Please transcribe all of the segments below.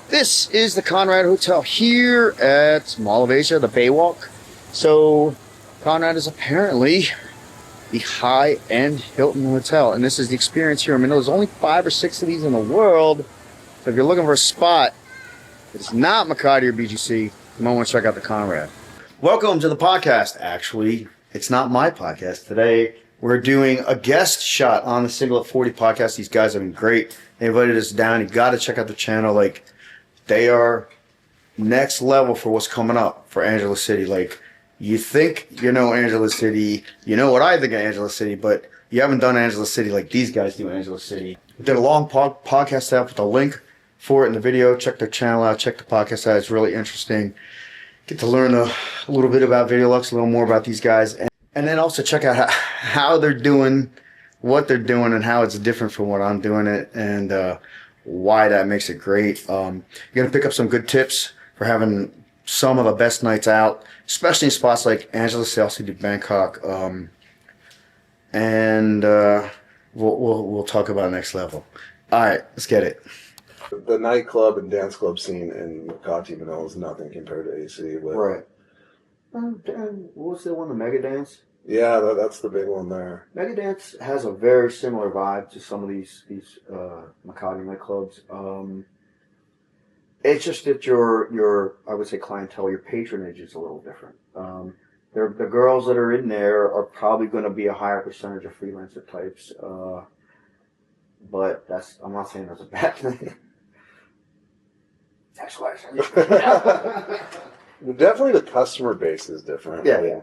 This is the Conrad Hotel here at Mall of Asia, the Baywalk. So, Conrad is apparently the high-end Hilton Hotel, and this is the experience here in Manila. There's only 5 or 6 of these in the world. So if you're looking for a spot, it's not Makati or BGC, you might want to check out the Conrad. Welcome to the podcast. Actually, it's not my podcast. Today, we're doing a guest shot on the Single at 40 podcast. These guys have been great. They invited us down. You got to check out the channel. Like, they are next level for what's coming up for Angela City. Like, you think you know Angela City, you know what I think of Angela City, but you haven't done Angela City like these guys do Angela City. We did a long podcast out with a link for it in the video. Check their channel out, check the podcast out. It's really interesting. Get to learn a little bit about Videolux, a little more about these guys, and then also check out how they're doing, what they're doing, and how it's different from what I'm doing it, and why that makes it great. You're going to pick up some good tips for having some of the best nights out, especially in spots like Angela City, Bangkok, and we'll talk about next level. All right, let's get it. The nightclub and dance club scene in Makati, Manila is nothing compared to AC. But Right. What's the one, the Mega Dance? yeah, that's the big one there. Mega Dance has a very similar vibe to some of these Makati nightclubs. It's just that your I would say clientele, your patronage is a little different. The girls that are in there are probably going to be a higher percentage of freelancer types. But I'm not saying that's a bad thing. That's why Definitely the customer base is different. Yeah.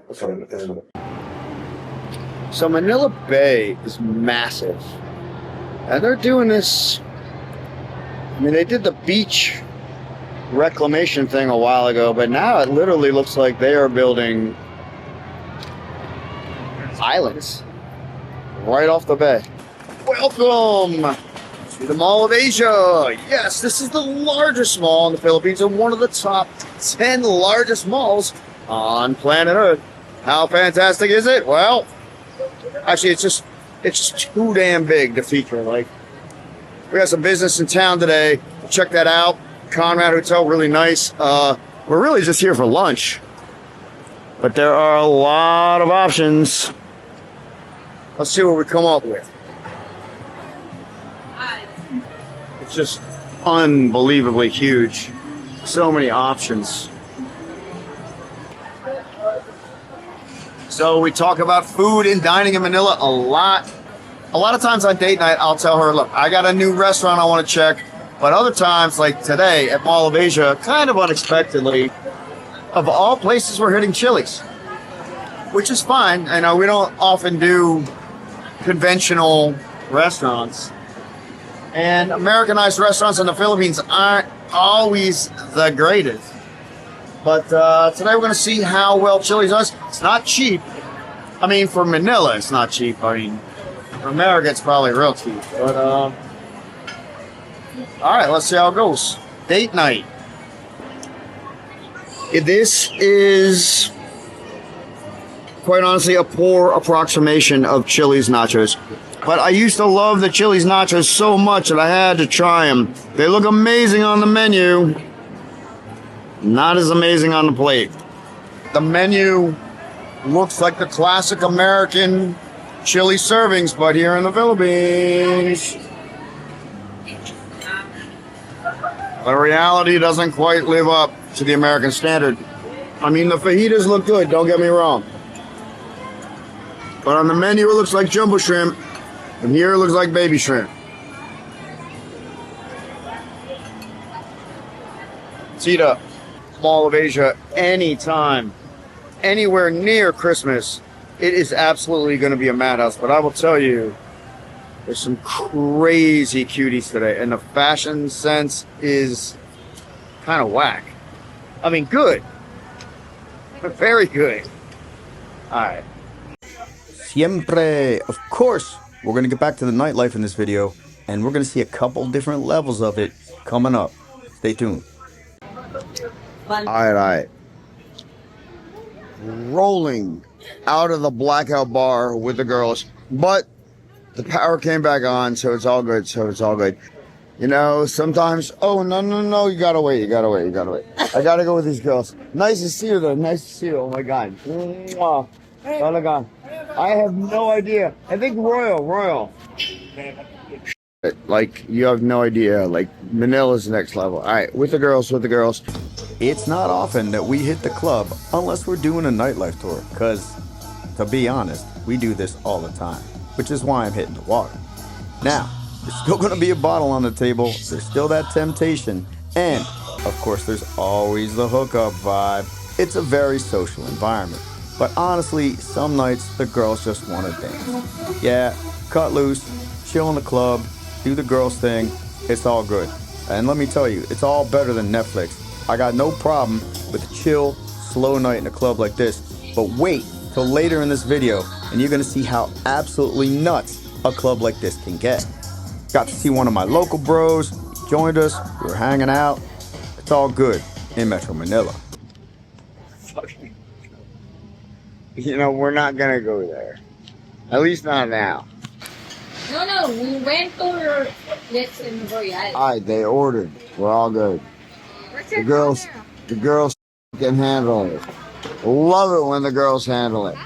So Manila Bay is massive. And they're doing this. I mean, they did the beach reclamation thing a while ago, but now it literally looks like they are building islands right off the bay. Welcome to the Mall of Asia. Yes, this is the largest mall in the Philippines and one of the top 10 largest malls on planet Earth. How fantastic is it? Well, actually, it's just too damn big to feature. Like, we got some business in town today. Check that out. Conrad Hotel, really nice. We're really just here for lunch, but there are a lot of options. Let's see what we come up with. It's just unbelievably huge. So many options. So we talk about food and dining in Manila a lot. A lot of times on date night, I'll tell her, look, I got a new restaurant I want to check. But other times, like today at Mall of Asia, kind of unexpectedly, of all places, we're hitting Chili's, which is fine. I know we don't often do conventional restaurants. And Americanized restaurants in the Philippines aren't always the greatest. But today we're going to see how well Chili's does. It's not cheap. I mean, for Manila, it's not cheap. I mean, for America, it's probably real cheap. But, all right, let's see how it goes. Date night. This is, quite honestly, a poor approximation of Chili's nachos. But I used to love the Chili's nachos so much that I had to try them. They look amazing on the menu. Not as amazing on the plate. The menu looks like the classic American chili servings, but here in the Philippines. The reality doesn't quite live up to the American standard. I mean, the fajitas look good, don't get me wrong. But on the menu, it looks like jumbo shrimp. And here it looks like baby shrimp. Let's eat up. Mall of Asia anytime, anywhere near Christmas. It is absolutely going to be a madhouse. But I will tell you, there's some crazy cuties today. And the fashion sense is kind of whack. I mean, good. But very good. All right. Siempre. Of course, we're going to get back to the nightlife in this video. And we're going to see a couple different levels of it coming up. Stay tuned. All right. Rolling out of the blackout bar with the girls. But the power came back on, so it's all good. You know, sometimes, oh, no, no, no, you gotta wait, you gotta wait, you gotta wait. I gotta go with these girls. Nice to see you, though. Nice to see you. Oh, my God. Mwah. Talaga. I have no idea. I think Royal. Like, you have no idea. Like, Manila's the next level. All right, with the girls. It's not often that we hit the club unless we're doing a nightlife tour, because, to be honest, we do this all the time, which is why I'm hitting the water. Now, there's still going to be a bottle on the table, there's still that temptation, and, of course, there's always the hookup vibe. It's a very social environment, but honestly, some nights the girls just want to dance. Yeah, cut loose, chill in the club, do the girls thing, it's all good. And let me tell you, it's all better than Netflix. I got no problem with a chill, slow night in a club like this, but wait till later in this video and you're gonna see how absolutely nuts a club like this can get. Got to see one of my local bros, he joined us, we were hanging out. It's all good in Metro Manila. You know, we're not gonna go there. At least not now. No, we went to Let's in Royal. All right, they ordered. We're all good. The girls can handle it. Love it when the girls handle it.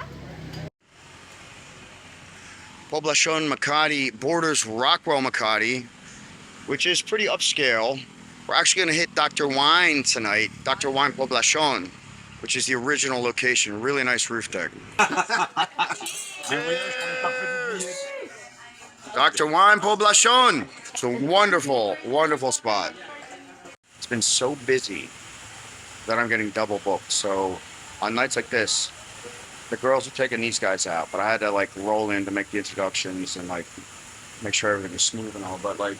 Poblacion, Makati borders Rockwell, Makati, which is pretty upscale. We're actually going to hit Dr. Wine tonight, Dr. Wine Poblacion, which is the original location. Really nice roof deck. Dr. Wine Poblacion. It's a wonderful, wonderful spot. It's been so busy that I'm getting double booked. So on nights like this, the girls are taking these guys out, but I had to like roll in to make the introductions and like make sure everything was smooth and all. But like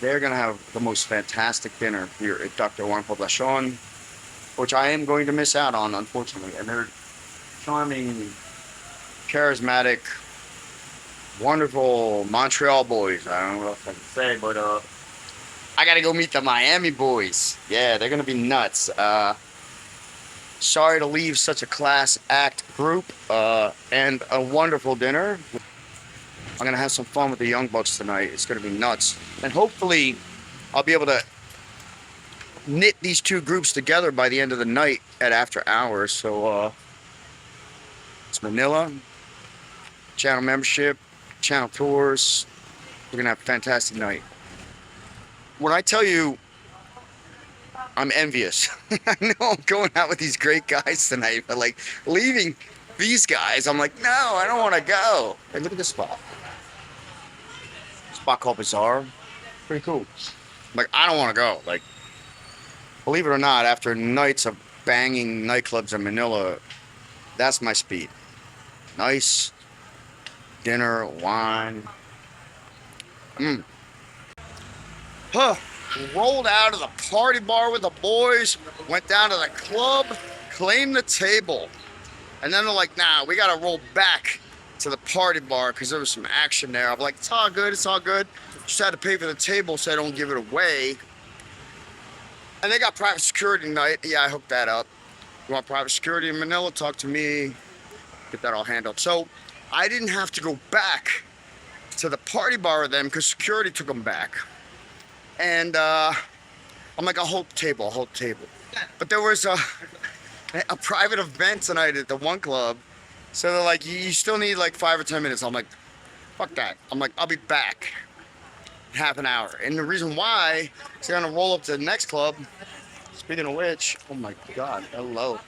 they're gonna have the most fantastic dinner here at Dr. Juan Poblacion, which I am going to miss out on, unfortunately. And they're charming, charismatic, wonderful Montreal boys. I don't know what else I can say, but I gotta go meet the Miami boys. Yeah, they're gonna be nuts. Sorry to leave such a class act group and a wonderful dinner. I'm gonna have some fun with the Young Bucks tonight. It's gonna be nuts. And hopefully I'll be able to knit these two groups together by the end of the night at after hours. So it's Manila, channel membership, channel tours. We're gonna have a fantastic night. When I tell you I'm envious. I know I'm going out with these great guys tonight, but like leaving these guys, I'm like, no, I don't want to go. Hey, look at this spot. Spot called Bazaar. Pretty cool. Like, I don't want to go. Like, believe it or not, after nights of banging nightclubs in Manila, that's my speed. Nice dinner, wine. Huh. Rolled out of the party bar with the boys, went down to the club, claimed the table. And then they're like, nah, we gotta roll back to the party bar because there was some action there. I'm like, it's all good, it's all good. Just had to pay for the table so I don't give it away. And they got private security tonight. Yeah, I hooked that up. You want private security in Manila? Talk to me. Get that all handled. So I didn't have to go back to the party bar with them because security took them back. And I'm like, I'll hold the table. But there was a private event tonight at the one club. So they're like, you still need like 5 or 10 minutes. I'm like, fuck that. I'm like, I'll be back in half an hour. And the reason why is they're gonna roll up to the next club. Speaking of which, oh my God, hello.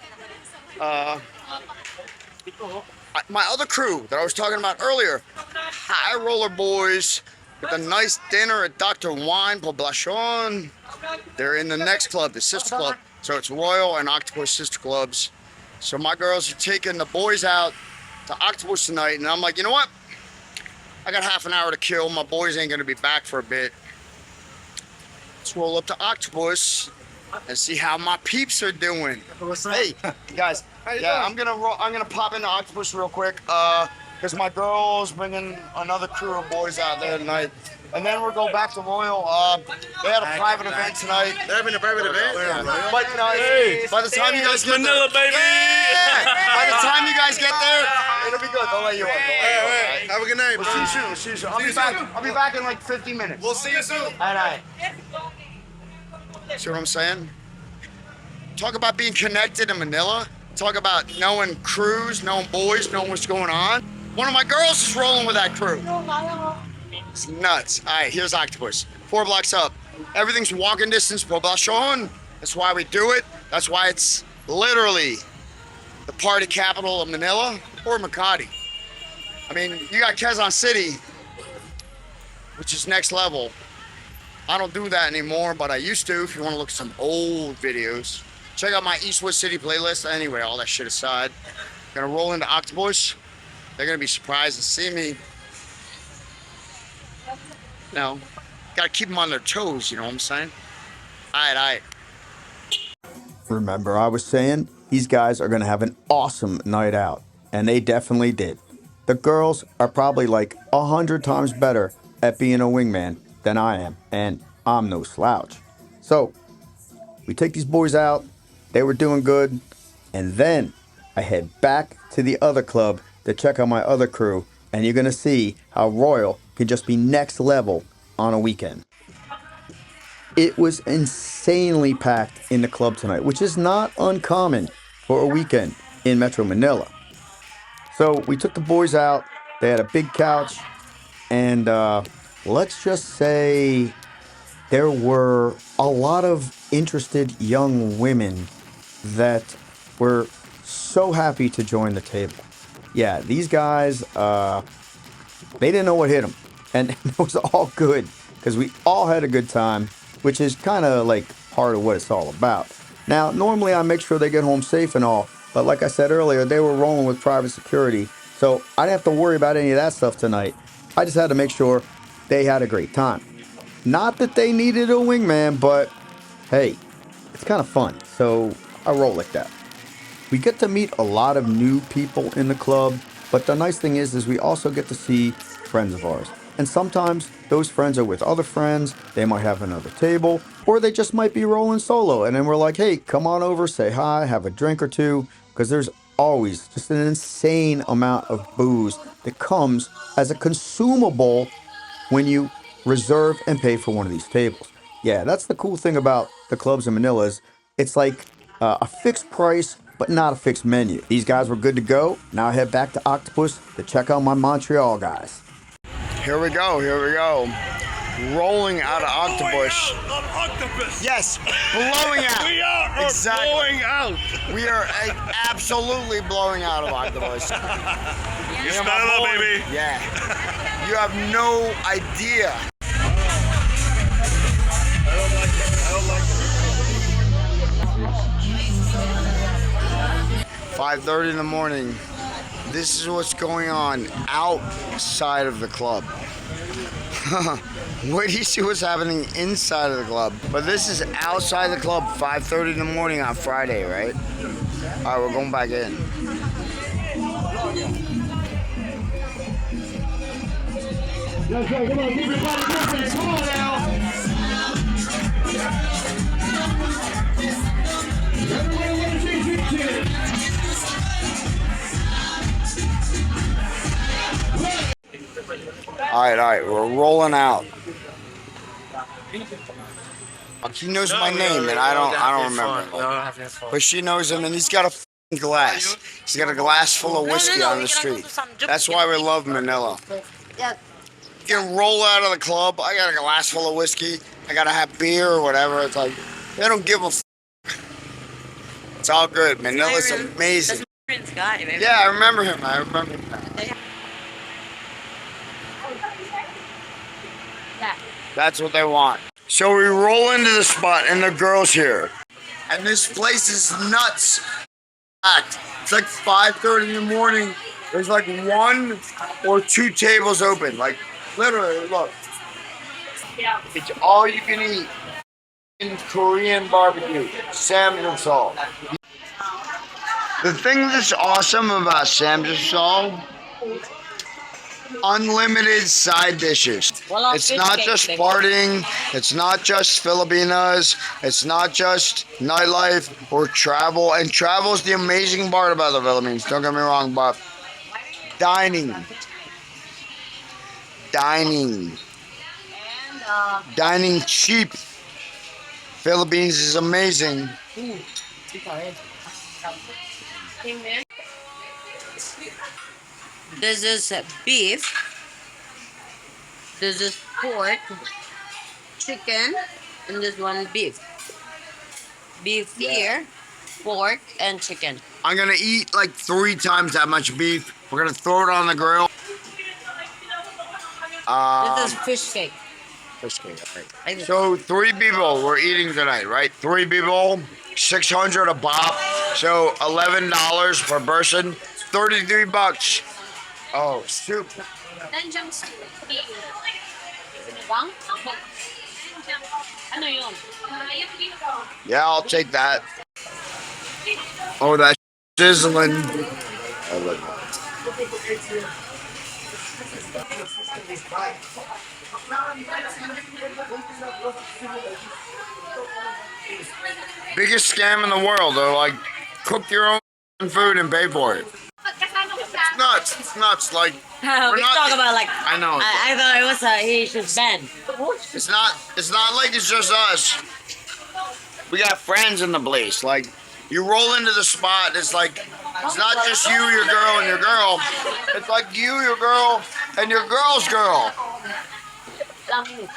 My other crew that I was talking about earlier, High Roller Boys, with a nice dinner at Dr. Wine Poblacion. They're in the next club, the sister club. So it's Royal and Octopus sister clubs. So my girls are taking the boys out to Octopus tonight. And I'm like, you know what? I got half an hour to kill. My boys ain't gonna be back for a bit. Let's roll up to Octopus and see how my peeps are doing. Hey, guys. Yeah, I'm gonna pop into Octopus real quick. Because my girl's bringing another crew of boys out there tonight. and then we'll go back to Royal. They had a private event tonight. They're having a private event. But by the time you guys get Manila, there, baby. by the time you guys get there, it'll be good. They'll let you up. Hey, have a good night. We'll see you soon. We'll see you soon. I'll be back in like 50 minutes. We'll see you soon. All right. See what I'm saying? Talk about being connected in Manila. Talk about knowing crews, knowing boys, knowing what's going on. One of my girls is rolling with that crew. It's nuts. All right, here's Octopus. 4 blocks up. Everything's walking distance, Poblacion. That's why we do it. That's why it's literally the party capital of Manila or Makati. I mean, you got Quezon City, which is next level. I don't do that anymore, but I used to. If you want to look at some old videos, check out my Eastwood City playlist. Anyway, all that shit aside, gonna roll into Octopus. They're gonna be surprised to see me. No, gotta keep them on their toes. You know what I'm saying? All right. Remember, I was saying these guys are going to have an awesome night out, and they definitely did. The girls are probably like 100 times better at being a wingman than I am, and I'm no slouch. So, we take these boys out, they were doing good, and then I head back to the other club to check out my other crew, and you're going to see how Royal can just be next level on a weekend. It was insanely packed in the club tonight, which is not uncommon for a weekend in Metro Manila. So we took the boys out. They had a big couch, and let's just say there were a lot of interested young women that were so happy to join the table. Yeah, these guys, they didn't know what hit them, and it was all good because we all had a good time, which is kind of like part of what it's all about. Now, normally I make sure they get home safe and all, but like I said earlier, they were rolling with private security, so I didn't have to worry about any of that stuff tonight. I just had to make sure they had a great time. Not that they needed a wingman, but hey, it's kind of fun, so I roll like that. We get to meet a lot of new people in the club, but the nice thing is we also get to see friends of ours. And sometimes those friends are with other friends, they might have another table, or they just might be rolling solo. And then we're like, hey, come on over, say hi, have a drink or two, because there's always just an insane amount of booze that comes as a consumable when you reserve and pay for one of these tables. Yeah, that's the cool thing about the clubs in Manila is it's like a fixed price, but not a fixed menu. These guys were good to go. Now I head back to Octopus to check out my Montreal guys. Here we go. Rolling out of Octopus. Octopus. Yes, blowing out. We are Exactly. blowing out. We are absolutely blowing out of Octopus. You smell it, baby. Yeah. You have no idea. I don't like it. 5:30 in the morning. This is what's going on outside of the club. Wait till you see what's happening inside of the club. But this is outside the club, 5:30 in the morning on Friday, right? All right, we're going back in. Come on now. All right, we're rolling out. He knows my name, and I don't remember. But she knows him, and he's got a f***ing glass. He's got a glass full of whiskey on the street. That's why we love Manila. You can roll out of the club. I got a glass full of whiskey. I gotta have beer or whatever. It's like they don't give a f***. It's all good. Manila's amazing. Yeah, I remember him. That's what they want. So we roll into the spot and the girl's here. And this place is nuts. It's like 5:30 in the morning. There's like 1 or 2 tables open. Like literally, look. It's all you can eat in Korean barbecue. Samgyupsal. The thing that's awesome about Samgyupsal unlimited side dishes. Walang It's fish not cake, just babe. partying, it's not just Filipinas, it's not just nightlife or travel. And travel is the amazing part about the Philippines, don't get me wrong, but dining, dining, dining cheap. Philippines is amazing. This is beef. This is pork, chicken, and this one beef. Beef here, pork, and chicken. I'm gonna eat like 3 times that much beef. We're gonna throw it on the grill. This is fish cake. So 3 people we're eating tonight, right? 3 people, 600 a pop. So $11 per person, 33 bucks. Oh, soup. Nandiyan si Bang? Ano yun? Yeah, I'll take that. Oh, that's sizzling. I love that. Biggest scam in the world. They're like, cook your own food and pay for it. It's nuts. It's nuts. Like, We not- talk about like. I know. I thought it was a Haitian band. It's not. It's not like it's just us. We got friends in the place. Like, you roll into the spot. It's like it's not just you, your girl, and your girl. It's like you, your girl, and your girl's girl.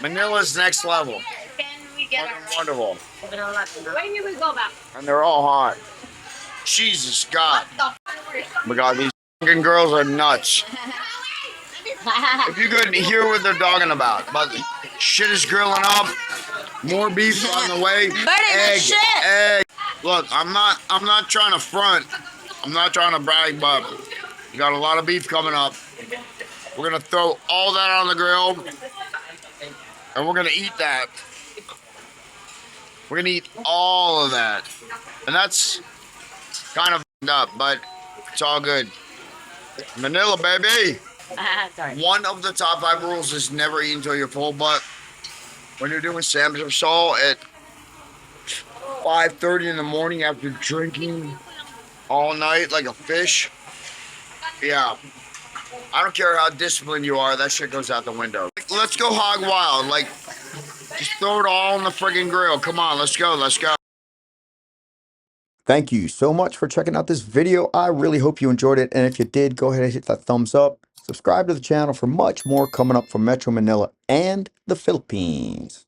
Manila's next level. Can we get Fucking wonderful. When do we go back? And they're all hot. Jesus God. Oh my God, these fucking girls are nuts. If you could hear what they're talking about, but shit is grilling up. More beef on the way. Burning the shit. Egg. Look, I'm not trying to front. I'm not trying to brag, but we got a lot of beef coming up. We're gonna throw all that on the grill, and we're gonna eat that. We're gonna eat all of that, and that's kind of up, but it's all good. Manila, baby. Sorry. One of the top 5 rules is never eat until you're full, but when you're doing Samgyupsal at 5:30 in the morning after drinking all night like a fish, yeah, I don't care how disciplined you are, that shit goes out the window. Let's go hog wild, like, just throw it all on the friggin' grill. Come on, let's go, let's go. Thank you so much for checking out this video. I really hope you enjoyed it. And if you did, go ahead and hit that thumbs up. Subscribe to the channel for much more coming up from Metro Manila and the Philippines.